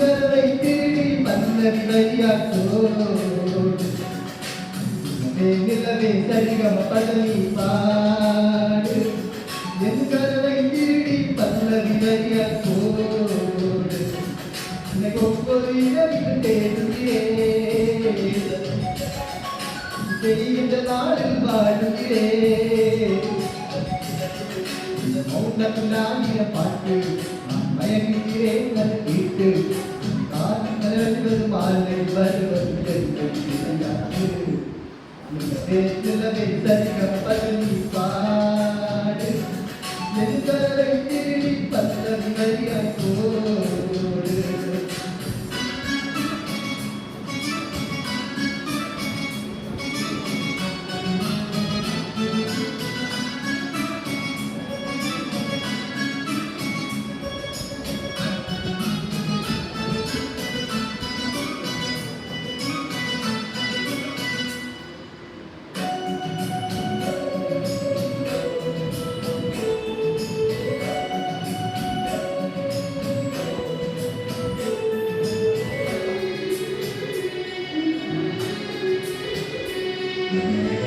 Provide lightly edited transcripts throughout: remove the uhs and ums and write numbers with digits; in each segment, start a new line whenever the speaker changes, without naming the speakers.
கரவை தேடி பல்லவி வரியாற்றோடு நிலவே சரிகம பதவி பாடு என் கரவை தேடி பல்லவி வரியாற்றோடு ஒவ்வொரு இரவிலும் தேடுகிறேன் இந்த நாளில் வாழுகிறேன் மௌனத்திலாகிய பாட்டு நான் மயங்குகிறேன் அது கேட்டு காற்று மாலை வருவது பேச்சிலவை சரிகம் பதவி பாடு எதிர்கரை திருடி பல்லவி வரியாய் போடு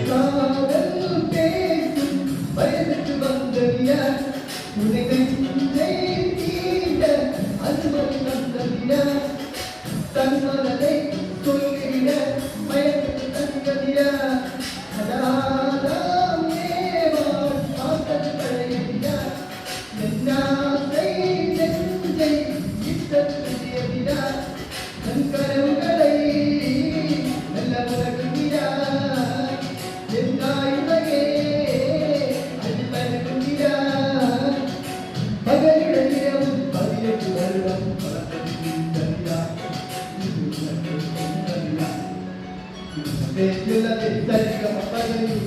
காதல் பேசும் வயதுக்கு வந்தவிய உனக்கு தீண்ட அனுமதி வந்தவிய தன்மனதை சொல்லிவிட மயக்கு தங்கவிய அதாதாம் ஏவாள் ஆத்தது பழைய என்னாசை நெஞ்சை இட்டது விட தன் கரவுகளை நல்ல உலகுகிறார்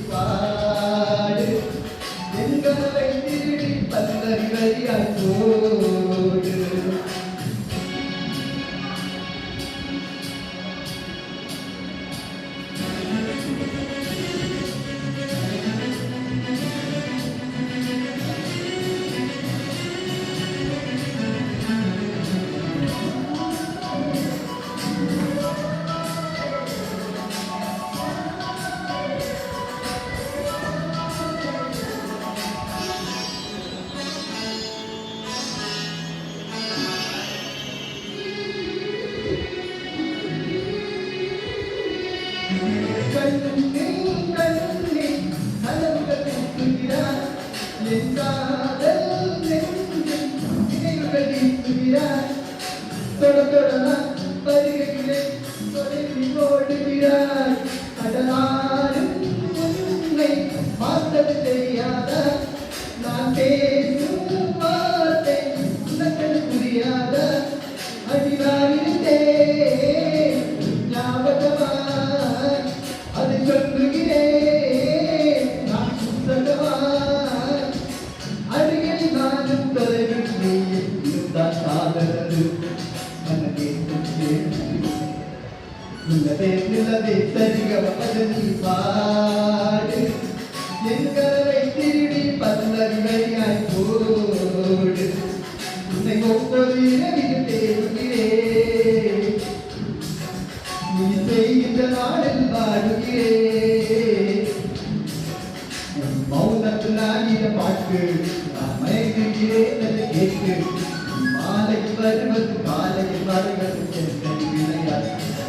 பாடு எங்களை திருடி பல்லவி வரியாய் போடு பார்த்தது தெரியாத நான் பேசும் வார்த்தை உனக்கு புரியாத அடிவாரித்தே ஞாபகமாய் அது சொல்லுகிறேன் நான் சுத்தகமாய் அருகில் நானும் தொலைவில் நீயும் இருந்தால் காதலது மனதே நிலவே நிலவே சரிகம பதவி பாடு என் கரவை திருடி பல்லவி வரியாய் போடு உன்னை ஒவ்வொரு இரவிலும் தேடுகிறேன் நீ செய்கின்ற நாளில் வாடுகிறேன் மௌனத்தில் ஆகிய பாட்டு நான் மயங்குகிறேன் அதை கேட்டு மாலை வருவது காலையில் வருவது விளையாட்டு